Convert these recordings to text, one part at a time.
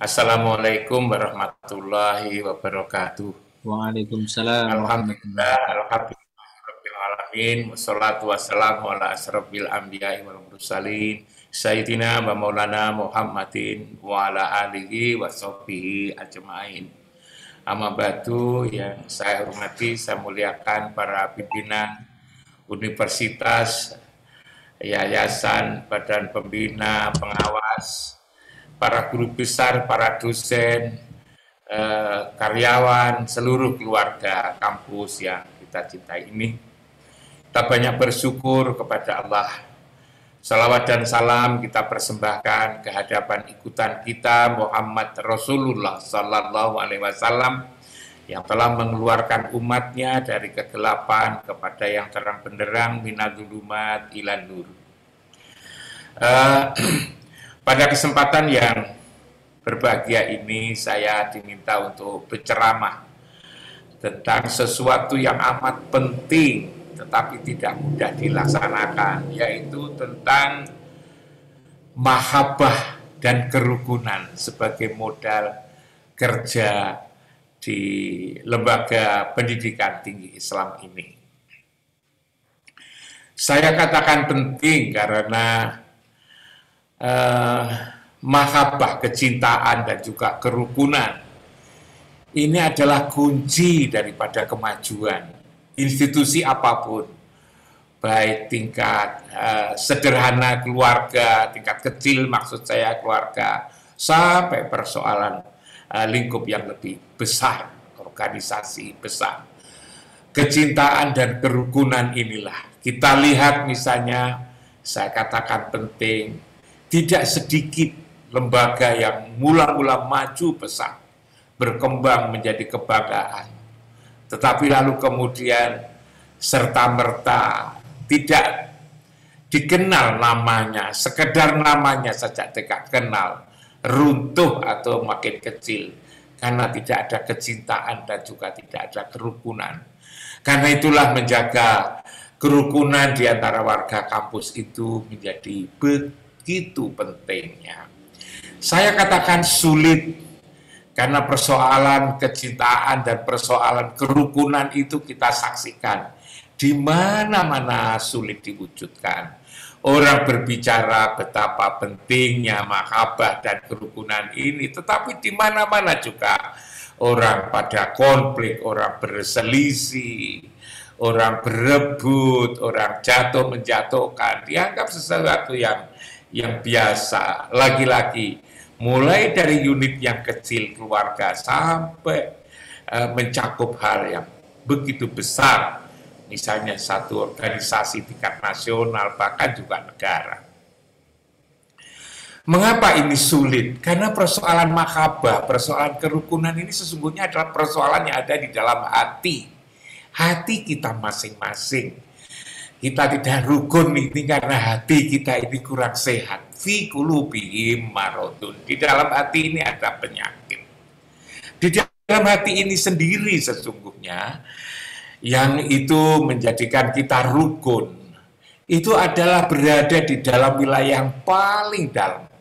Assalamualaikum warahmatullahi wabarakatuh. Waalaikumsalam Alhamdulillah, warahmatullahi. alhamdulillah, rabbil alamin, wassalatu wassalamu ala asrofil anbiya'i wal mursalin, Sayyidina wa maulana Muhammadin wa ala alihi wa sahbihi ajma'in. Amma ba'du, yang saya hormati, saya muliakan para pimpinan universitas, yayasan, badan pembina, pengawas, para guru besar, para dosen, karyawan, seluruh keluarga kampus yang kita cintai ini. Kita banyak bersyukur kepada Allah. Salawat dan salam kita persembahkan ke hadapan ikutan kita Muhammad Rasulullah Sallallahu Alaihi Wasallam yang telah mengeluarkan umatnya dari kegelapan kepada yang terang benderang minadzulumat ilan nur. Pada kesempatan yang berbahagia ini saya diminta untuk berceramah tentang sesuatu yang amat penting tetapi tidak mudah dilaksanakan, yaitu tentang mahabbah dan kerukunan sebagai modal kerja di lembaga pendidikan tinggi Islam ini. Saya katakan penting karena mahabbah, kecintaan, dan juga kerukunan ini adalah kunci daripada kemajuan institusi apapun, baik tingkat sederhana keluarga, tingkat kecil maksud saya keluarga, sampai persoalan lingkup yang lebih besar, organisasi besar. Kecintaan dan kerukunan inilah kita lihat misalnya, saya katakan penting, tidak sedikit lembaga yang mula-mula maju pesat, berkembang menjadi kebanggaan, tetapi lalu kemudian serta-merta tidak dikenal namanya, sekedar namanya saja tidak kenal, runtuh atau makin kecil, karena tidak ada kecintaan dan juga tidak ada kerukunan. Karena itulah menjaga kerukunan di antara warga kampus itu menjadi begitu pentingnya. Saya katakan sulit, karena persoalan kecintaan dan persoalan kerukunan itu kita saksikan di mana-mana sulit diwujudkan. Orang berbicara betapa pentingnya mahabbah dan kerukunan ini, tetapi di mana-mana juga orang pada konflik, orang berselisih, orang berebut, orang jatuh menjatuhkan, dianggap sesuatu yang biasa. Lagi-lagi mulai dari unit yang kecil keluarga sampai mencakup hal yang begitu besar, misalnya satu organisasi tingkat nasional, bahkan juga negara. Mengapa ini sulit? Karena persoalan mahabbah, persoalan kerukunan ini sesungguhnya adalah persoalan yang ada di dalam hati kita masing-masing. Kita tidak rukun ini karena hati kita ini kurang sehat. Fi qulubihim maradun. Di dalam hati ini ada penyakit. Di dalam hati ini sendiri sesungguhnya yang itu menjadikan kita rukun. Itu adalah berada di dalam wilayah yang paling dalam.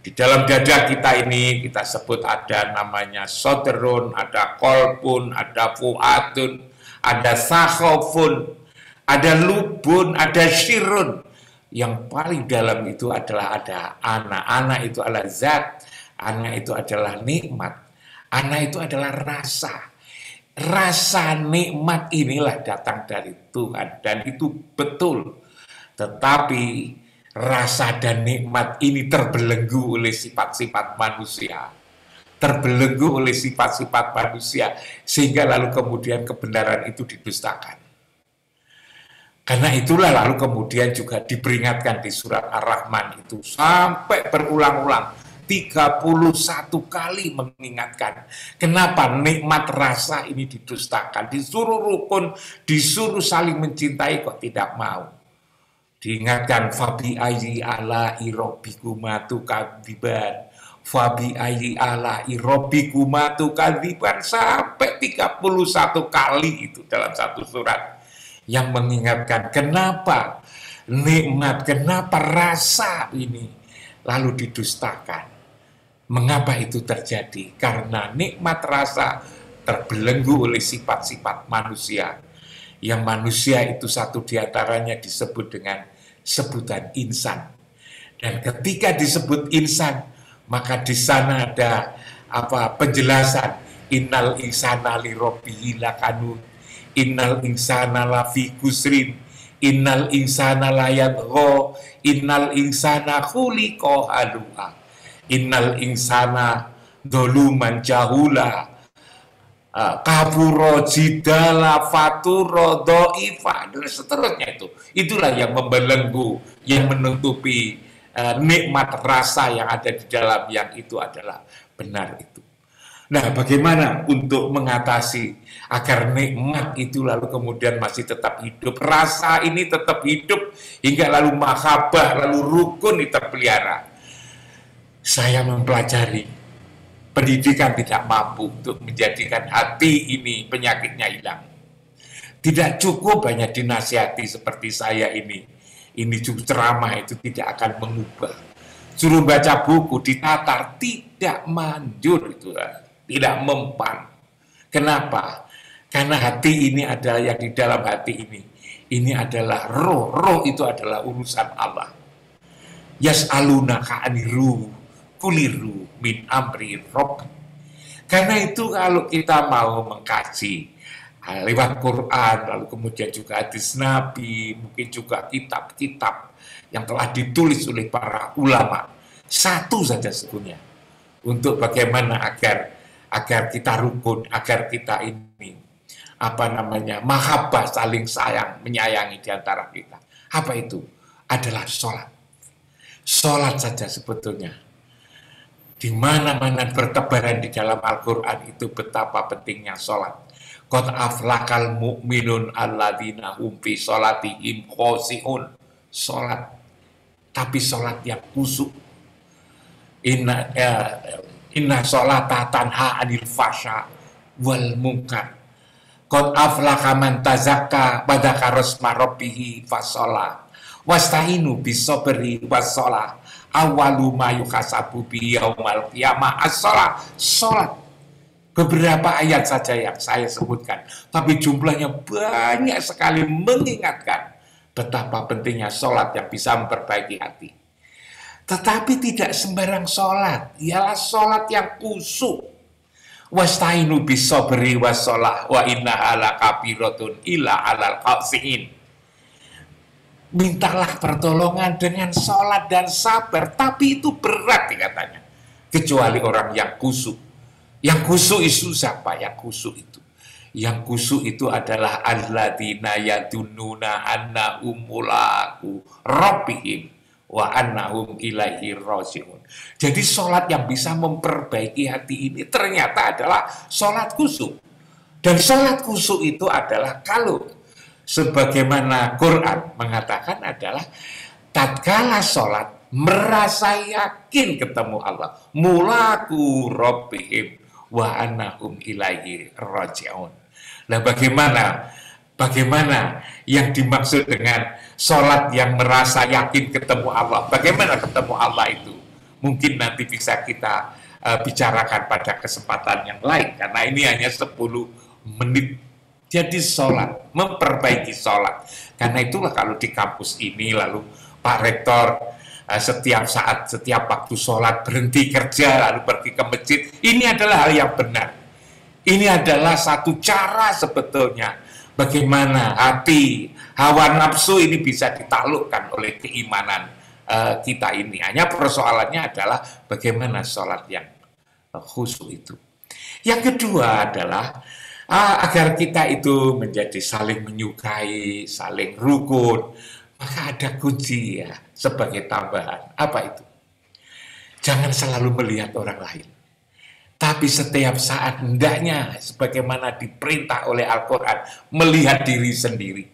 Di dalam dada kita ini kita sebut ada namanya sodrun, ada kolbun, ada fuadun, ada sakhofun, ada lubun, ada syirun. Yang paling dalam itu adalah ada anak. Anak itu adalah zat. Anak itu adalah nikmat. Anak itu adalah rasa. Rasa nikmat inilah datang dari Tuhan. Dan itu betul. Tetapi rasa dan nikmat ini terbelenggu oleh sifat-sifat manusia. Terbelenggu oleh sifat-sifat manusia. Sehingga lalu kemudian kebenaran itu didustakan. Karena itulah lalu kemudian juga diperingatkan di surat Ar-Rahman itu sampai berulang-ulang 31 kali mengingatkan kenapa nikmat rasa ini didustakan, disuruh rukun, disuruh saling mencintai kok tidak mau. Diingatkan fabi ayyi ala irobikuma tukadziban, fabi ayyi ala irobikuma tukadziban, sampai 31 kali itu dalam satu surat yang mengingatkan kenapa nikmat, kenapa rasa ini lalu didustakan? Mengapa itu terjadi? Karena nikmat rasa terbelenggu oleh sifat-sifat manusia. Yang manusia itu satu diantaranya disebut dengan sebutan insan. Dan ketika disebut insan, maka di sana ada penjelasan, innal insana li rabbihi lakanut, innal insana lafi kusrin, innal insana layadgha, innal insana khuliqa halu'a, innal insana doluman jahula, kafuro jidala faturo do'ifa, dan seterusnya itu. Itulah yang membelenggu, yang menutupi nikmat rasa yang ada di dalam yang itu adalah benar itu. Nah, bagaimana untuk mengatasi agar nikmat itu lalu kemudian masih tetap hidup, rasa ini tetap hidup hingga lalu mahabbah, lalu rukun itu terpelihara. Saya mempelajari pendidikan tidak mampu untuk menjadikan hati ini penyakitnya hilang. Tidak cukup banyak dinasihati seperti saya ini cukup ceramah itu tidak akan mengubah. Suruh baca buku, ditatar, tidak manjur itu, tidak mempan. Kenapa? Karena hati ini adalah yang di dalam hati ini adalah roh. Roh itu adalah urusan Allah. Yas'alunaka aniru kuliru min amri rabbi. Karena itu kalau kita mau mengkaji lewat Quran, lalu kemudian juga hadis Nabi, mungkin juga kitab-kitab yang telah ditulis oleh para ulama, satu saja sebetulnya untuk bagaimana agar kita rukun, agar kita ini mahabbah, saling sayang, menyayangi di antara kita. Apa itu? Adalah sholat. Sholat saja sebetulnya. Di mana-mana bertebaran di dalam Al-Quran itu betapa pentingnya sholat. Qad aflakal mu'minun alladzina hum fi sholatihim khoshi'un. Sholat, tapi sholat yang khusyuk. Inna sholata tanha anil fasya wal munkar. Qad aflaka man tazakka badaka rasma rabbihi fashola wasta'inu bisabri wassalah awalu ma yuhasabu bi yaumal qiyamah as-shalah. Salat. Beberapa ayat saja yang saya sebutkan, tapi jumlahnya banyak sekali mengingatkan betapa pentingnya sholat yang bisa memperbaiki hati. Tetapi tidak sembarang sholat, ialah sholat yang khusyuk. Wasta'inu bisabri wassalah wa inna ala kabiratun illa alal khasiin. Mintalah pertolongan dengan sholat dan sabar, tapi itu berat katanya. Kecuali orang yang khusyuk. Yang khusyuk itu siapa? Yang khusyuk itu. Yang khusyuk itu adalah alladzina yadununa annahum mulaqu rabbihim wa annahum ilaihi raji'un. Jadi sholat yang bisa memperbaiki hati ini ternyata adalah sholat khusyuk. Dan sholat khusyuk itu adalah kalau sebagaimana Quran mengatakan adalah tatkala sholat merasa yakin ketemu Allah, mulaqu rabbihim wa annahum ilaihi raji'un. Nah, bagaimana yang dimaksud dengan sholat yang merasa yakin ketemu Allah? Bagaimana ketemu Allah itu? Mungkin nanti bisa kita bicarakan pada kesempatan yang lain, karena ini hanya 10 menit. Jadi sholat, memperbaiki sholat. Karena itulah kalau di kampus ini lalu Pak Rektor setiap saat, setiap waktu sholat berhenti kerja lalu pergi ke masjid, ini adalah hal yang benar. Ini adalah satu cara sebetulnya bagaimana hati, hawa nafsu ini bisa ditaklukkan oleh keimanan kita ini. Hanya persoalannya adalah bagaimana sholat yang khusyuk itu. Yang kedua adalah agar kita itu menjadi saling menyukai, saling rukun, maka ada kunci ya sebagai tambahan. Apa itu? Jangan selalu melihat orang lain. Tapi setiap saat hendaknya sebagaimana diperintah oleh Al-Quran, melihat diri sendiri.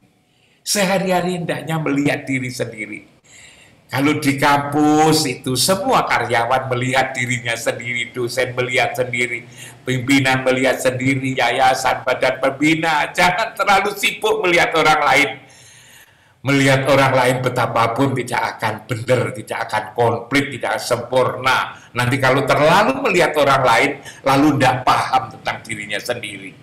Sehari-hari hendaknya melihat diri sendiri. Kalau di kampus itu semua karyawan melihat dirinya sendiri, dosen melihat sendiri, pimpinan melihat sendiri, yayasan, badan pembina. Jangan terlalu sibuk melihat orang lain. Melihat orang lain betapapun tidak akan benar, tidak akan komplit, tidak sempurna. Nanti kalau terlalu melihat orang lain, lalu tidak paham tentang dirinya sendiri.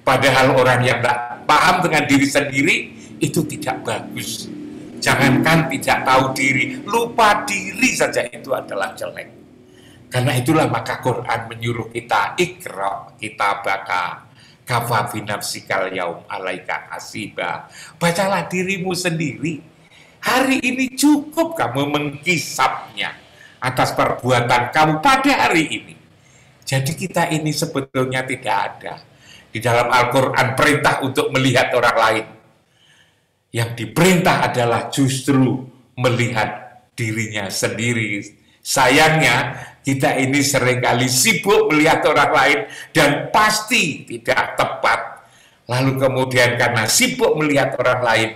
Padahal orang yang tidak paham dengan diri sendiri, itu tidak bagus. Jangankan tidak tahu diri, lupa diri saja itu adalah jelek. Karena itulah maka Quran menyuruh kita ikra kitabaka kafa fi nafsikal yaum alaika hasiba. Bacalah dirimu sendiri. Hari ini cukup kamu menghisapnya atas perbuatan kamu pada hari ini. Jadi kita ini sebetulnya tidak ada di dalam Al-Quran perintah untuk melihat orang lain. Yang diperintah adalah justru melihat dirinya sendiri. Sayangnya kita ini seringkali sibuk melihat orang lain dan pasti tidak tepat. Lalu kemudian karena sibuk melihat orang lain,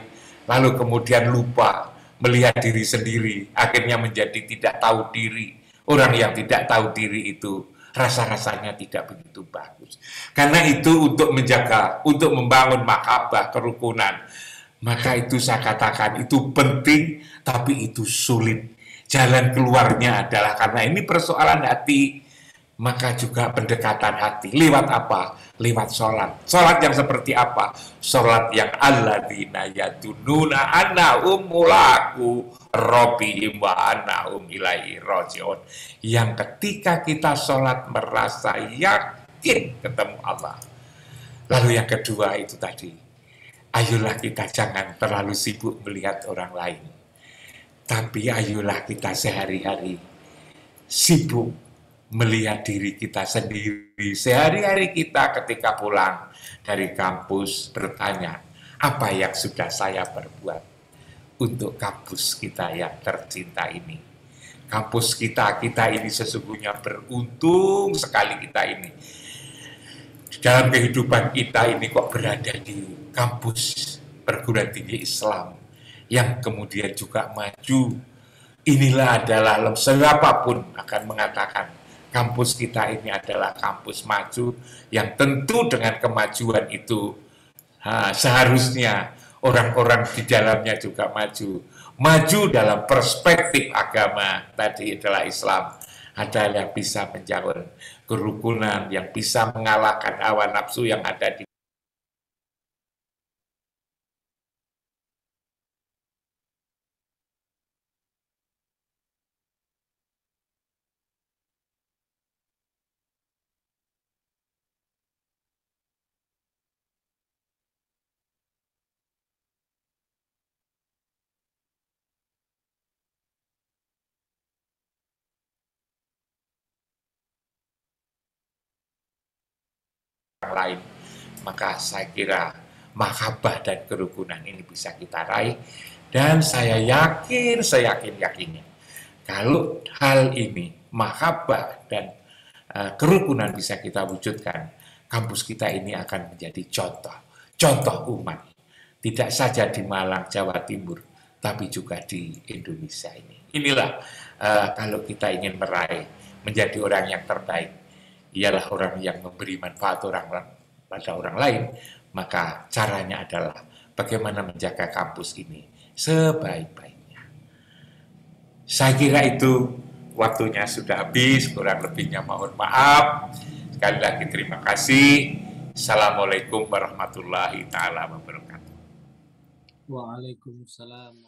lalu kemudian lupa melihat diri sendiri, akhirnya menjadi tidak tahu diri. Orang yang tidak tahu diri itu rasa-rasanya tidak begitu bagus. Karena itu untuk menjaga, untuk membangun mahabbah, kerukunan, maka itu saya katakan itu penting, tapi itu sulit. Jalan keluarnya adalah karena ini persoalan hati, maka juga pendekatan hati. Lewat apa? Lewat sholat. Sholat yang seperti apa? Sholat yang alladzina yadununa annahum mulaku rabbihim wa annahum ilaihi raji'un. Yang ketika kita sholat merasa yakin ketemu Allah. Lalu yang kedua itu tadi, ayolah kita jangan terlalu sibuk melihat orang lain. Tapi ayolah kita sehari-hari sibuk melihat diri kita sendiri. Sehari-hari kita ketika pulang dari kampus bertanya, apa yang sudah saya perbuat untuk kampus kita yang tercinta ini. Kampus kita ini sesungguhnya beruntung sekali kita ini. Dalam kehidupan kita ini kok berada di kampus perguruan tinggi Islam yang kemudian juga maju. Inilah adalah siapapun akan mengatakan kampus kita ini adalah kampus maju yang tentu dengan kemajuan itu seharusnya orang-orang di dalamnya juga maju. Maju dalam perspektif agama tadi adalah Islam, adalah bisa menjaga kerukunan, yang bisa mengalahkan hawa nafsu yang ada di orang lain. Maka saya kira mahabbah dan kerukunan ini bisa kita raih, dan saya yakin-yakinnya kalau hal ini, mahabbah dan kerukunan bisa kita wujudkan, kampus kita ini akan menjadi contoh umat, tidak saja di Malang, Jawa Timur, tapi juga di Indonesia ini. Inilah kalau kita ingin meraih menjadi orang yang terbaik, ialah orang yang memberi manfaat pada orang lain, maka caranya adalah bagaimana menjaga kampus ini sebaik-baiknya. Saya kira itu waktunya sudah habis, kurang lebihnya mohon maaf. Sekali lagi terima kasih. Assalamualaikum warahmatullahi taala wabarakatuh. Waalaikumsalam.